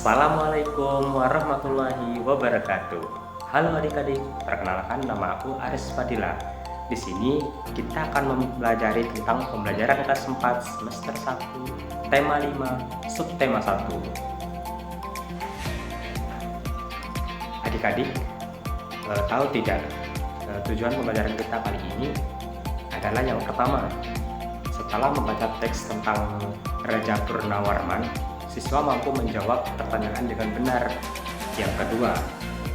Assalamualaikum warahmatullahi wabarakatuh. Halo adik-adik, perkenalkan nama aku Aris Fadila. Di sini kita akan mempelajari tentang pembelajaran kelas 4 semester 1, tema 5, subtema 1. Adik-adik, tahu tidak tujuan pembelajaran kita kali ini adalah yang pertama. Setelah membaca teks tentang Raja Purnawarman, siswa mampu menjawab pertanyaan dengan benar. Yang kedua,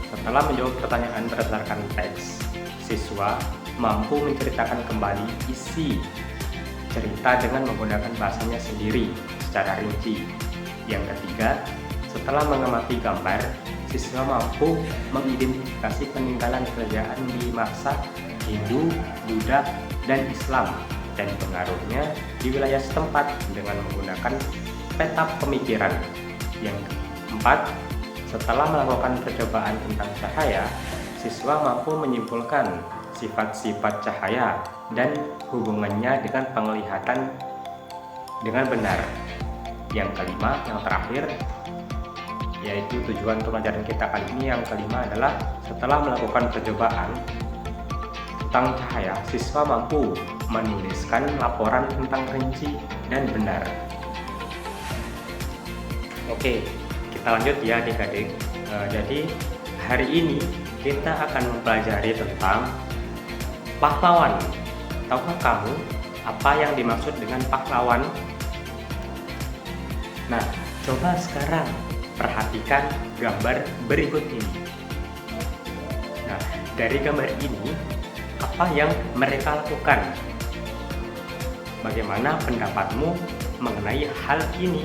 setelah menjawab pertanyaan berdasarkan teks, siswa mampu menceritakan kembali isi cerita dengan menggunakan bahasanya sendiri secara rinci. Yang ketiga, setelah mengamati gambar, siswa mampu mengidentifikasi peninggalan kerajaan di masa Hindu, Buddha, dan Islam dan pengaruhnya di wilayah setempat dengan menggunakan peta pemikiran. Yang keempat, setelah melakukan percobaan tentang cahaya, siswa mampu menyimpulkan sifat-sifat cahaya dan hubungannya dengan penglihatan dengan benar. Yang kelima, yang terakhir, yaitu tujuan pembelajaran kita kali ini, yang kelima adalah setelah melakukan percobaan tentang cahaya, siswa mampu menuliskan laporan tentang rinci dan benar. Oke, kita lanjut ya adik-adik. Jadi hari ini kita akan mempelajari tentang pahlawan. Tahukah kamu apa yang dimaksud dengan pahlawan? Nah, coba sekarang perhatikan gambar berikut ini. Nah, dari gambar ini, apa yang mereka lakukan? Bagaimana pendapatmu mengenai hal ini?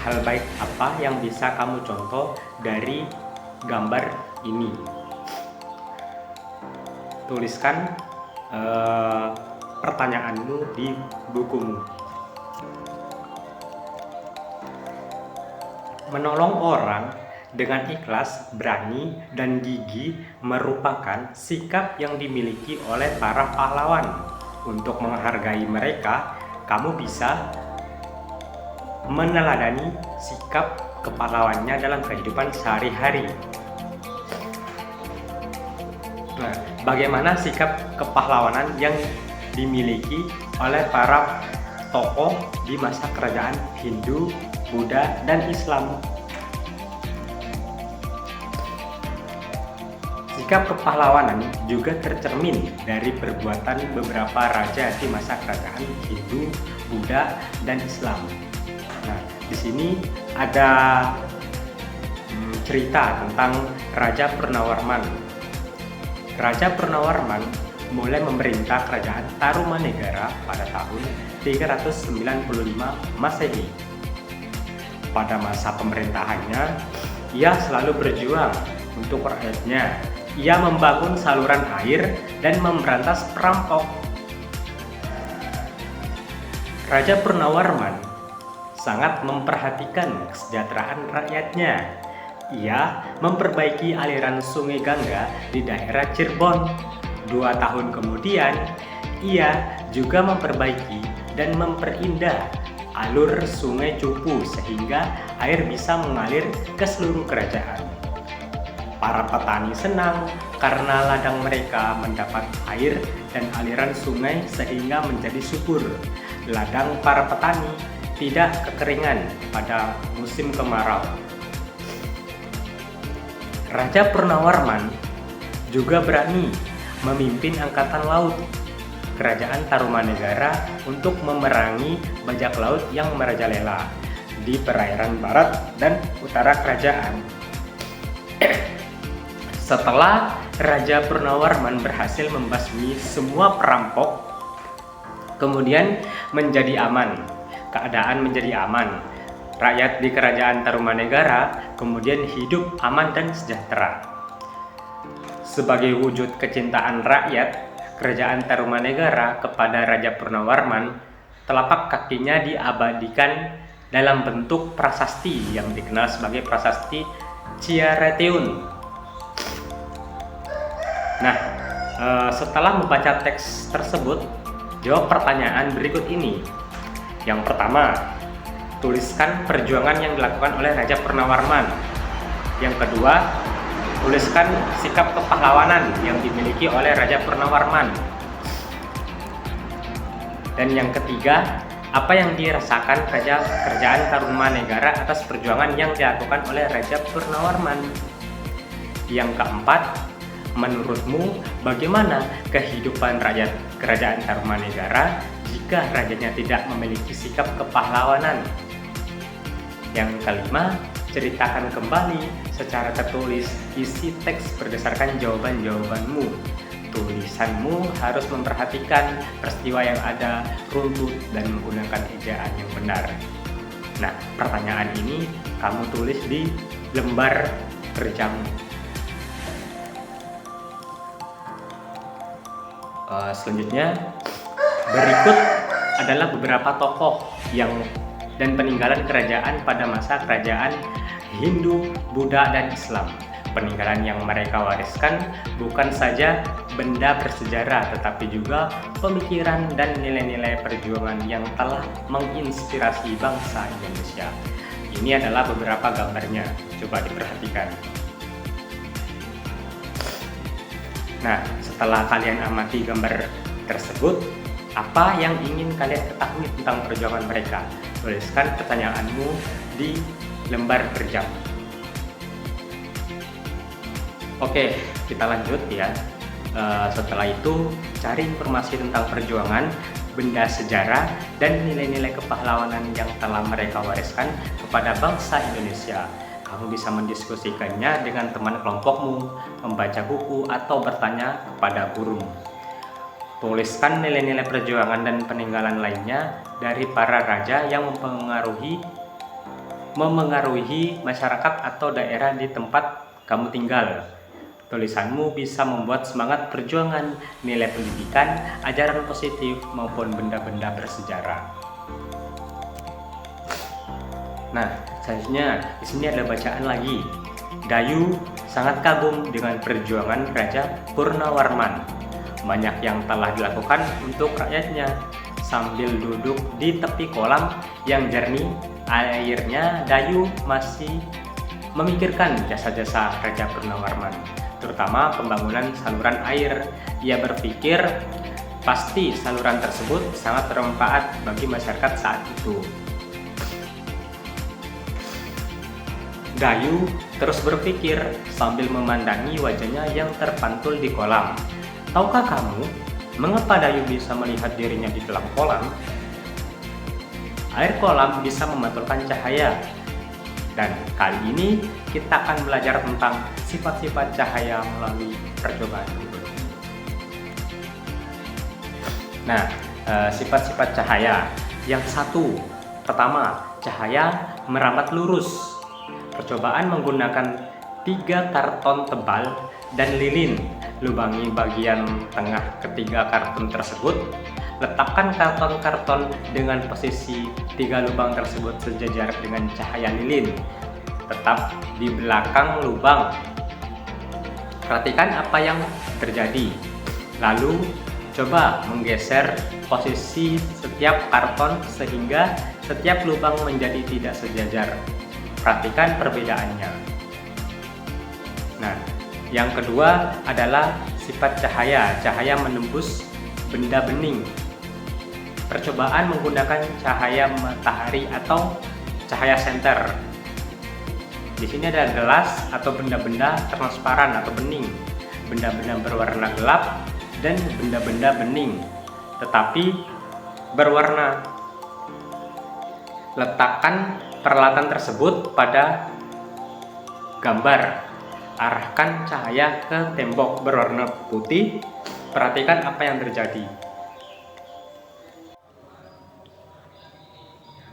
Hal baik apa yang bisa kamu contoh dari gambar ini? Tuliskan pertanyaanmu di bukumu. Menolong orang dengan ikhlas, berani, dan gigih merupakan sikap yang dimiliki oleh para pahlawan. Untuk menghargai mereka, kamu bisa meneladani sikap kepahlawannya dalam kehidupan sehari-hari. Nah, bagaimana sikap kepahlawanan yang dimiliki oleh para tokoh di masa kerajaan Hindu, Buddha, dan Islam? Sikap kepahlawanan juga tercermin dari perbuatan beberapa raja di masa kerajaan Hindu, Buddha, dan Islam. Nah, di sini ada cerita tentang Raja Purnawarman. Raja Purnawarman mulai memerintah kerajaan Tarumanegara pada tahun 395 Masehi. Pada masa pemerintahannya, ia selalu berjuang untuk rakyatnya. Ia membangun saluran air dan memberantas perampok. Raja Purnawarman sangat memperhatikan kesejahteraan rakyatnya. Ia memperbaiki aliran sungai Gangga di daerah Cirebon. 2 tahun kemudian, ia juga memperbaiki dan memperindah alur sungai Cupu sehingga air bisa mengalir ke seluruh kerajaan. Para petani senang karena ladang mereka mendapat air dan aliran sungai sehingga menjadi subur. Ladang para petani tidak kekeringan pada musim kemarau. Raja Purnawarman juga berani memimpin angkatan laut kerajaan Tarumanegara untuk memerangi bajak laut yang merajalela di perairan barat dan utara kerajaan. Setelah Raja Purnawarman berhasil membasmi semua perampok, kemudian menjadi aman. Keadaan menjadi aman. Rakyat di kerajaan Tarumanegara kemudian hidup aman dan sejahtera. Sebagai wujud kecintaan rakyat, kerajaan Tarumanegara kepada Raja Purnawarman, telapak kakinya diabadikan dalam bentuk prasasti yang dikenal sebagai prasasti Ciareteun. Nah, setelah membaca teks tersebut, jawab pertanyaan berikut ini. Yang pertama, tuliskan perjuangan yang dilakukan oleh Raja Purnawarman. Yang kedua, tuliskan sikap kepahlawanan yang dimiliki oleh Raja Purnawarman. Dan yang ketiga, apa yang dirasakan Kerajaan Tarumanegara atas perjuangan yang dilakukan oleh Raja Purnawarman. Yang keempat, menurutmu bagaimana kehidupan Kerajaan Tarumanegara jika rajanya tidak memiliki sikap kepahlawanan? Yang kelima, ceritakan kembali secara tertulis isi teks berdasarkan jawaban-jawabanmu. Tulisanmu harus memperhatikan peristiwa yang ada, runtut, dan menggunakan ejaan yang benar. Nah, pertanyaan ini kamu tulis di lembar kerjamu. Selanjutnya, berikut adalah beberapa tokoh dan peninggalan kerajaan pada masa kerajaan Hindu, Buddha, dan Islam. Peninggalan yang mereka wariskan bukan saja benda bersejarah, tetapi juga pemikiran dan nilai-nilai perjuangan yang telah menginspirasi bangsa Indonesia. Ini adalah beberapa gambarnya, coba diperhatikan. Nah, setelah kalian amati gambar tersebut, apa yang ingin kalian ketahui tentang perjuangan mereka? Tuliskan pertanyaanmu di lembar kerja. Oke, kita lanjut ya. Setelah itu, cari informasi tentang perjuangan, benda sejarah, dan nilai-nilai kepahlawanan yang telah mereka wariskan kepada bangsa Indonesia. Kamu bisa mendiskusikannya dengan teman kelompokmu, membaca buku, atau bertanya kepada guru. Tuliskan nilai-nilai perjuangan dan peninggalan lainnya dari para raja yang memengaruhi masyarakat atau daerah di tempat kamu tinggal. Tulisanmu bisa membuat semangat perjuangan, nilai pendidikan, ajaran positif, maupun benda-benda bersejarah. Nah, selanjutnya di sini ada bacaan lagi. Dayu sangat kagum dengan perjuangan Raja Purnawarman. Banyak yang telah dilakukan untuk rakyatnya. Sambil duduk di tepi kolam yang jernih airnya, Dayu masih memikirkan jasa-jasa Raja Purnawarman, terutama pembangunan saluran air. Ia berpikir pasti saluran tersebut sangat bermanfaat bagi masyarakat saat itu. Dayu terus berpikir sambil memandangi wajahnya yang terpantul di kolam. Tahukah kamu mengapa Dayu bisa melihat dirinya di dalam kolam? Air kolam bisa memantulkan cahaya. Dan kali ini kita akan belajar tentang sifat-sifat cahaya melalui percobaan berikut. Nah, sifat-sifat cahaya. Yang satu, pertama, cahaya merambat lurus. Percobaan menggunakan 3 karton tebal dan lilin. Lubangi bagian tengah ketiga karton tersebut. Letakkan karton-karton dengan posisi 3 lubang tersebut sejajar dengan cahaya lilin. Tetap di belakang lubang. Perhatikan apa yang terjadi. Lalu coba menggeser posisi setiap karton sehingga setiap lubang menjadi tidak sejajar. Perhatikan perbedaannya. Nah, yang kedua adalah sifat cahaya. Cahaya menembus benda bening. Percobaan menggunakan cahaya matahari atau cahaya senter. Di sini ada gelas atau benda-benda transparan atau bening, benda-benda berwarna gelap dan benda-benda bening, tetapi berwarna. Letakkan peralatan tersebut pada gambar. Arahkan cahaya ke tembok berwarna putih. Perhatikan apa yang terjadi.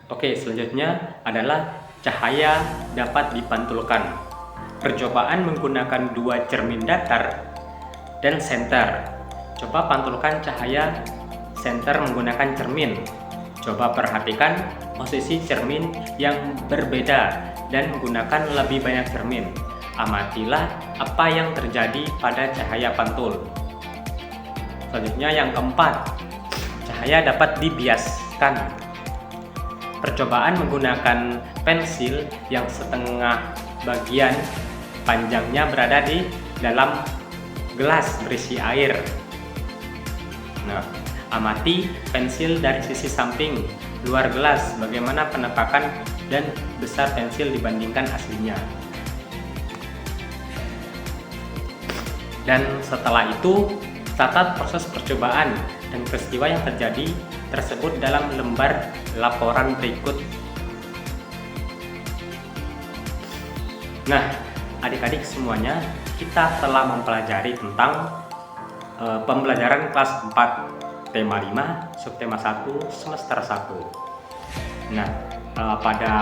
Oke, selanjutnya adalah cahaya dapat dipantulkan. Percobaan menggunakan 2 cermin datar dan senter. Coba pantulkan cahaya senter menggunakan cermin. Coba perhatikan posisi cermin yang berbeda dan menggunakan lebih banyak cermin. Amatilah apa yang terjadi pada cahaya pantul. Selanjutnya yang keempat, cahaya dapat dibiaskan. percobaan menggunakan pensil yang setengah bagian panjangnya berada di dalam gelas berisi air. Nah, amati pensil dari sisi samping luar gelas, bagaimana penampakan dan besar pensil dibandingkan aslinya. Dan setelah itu, catat proses percobaan dan peristiwa yang terjadi tersebut dalam lembar laporan berikut. Nah, adik-adik semuanya, kita telah mempelajari tentang pembelajaran kelas 4 tema 5 subtema 1 semester 1. Nah, pada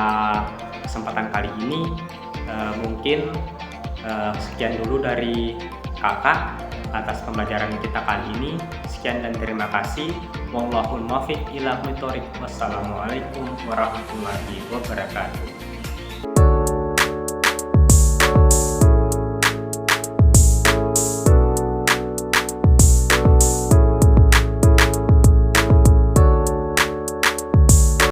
kesempatan kali ini mungkin sekian dulu dari kakak atas pembelajaran kita kali ini. Sekian dan terima kasih. Wallahul muwaffiq ila aqwamit thoriq. Wassalamualaikum warahmatullahi wabarakatuh.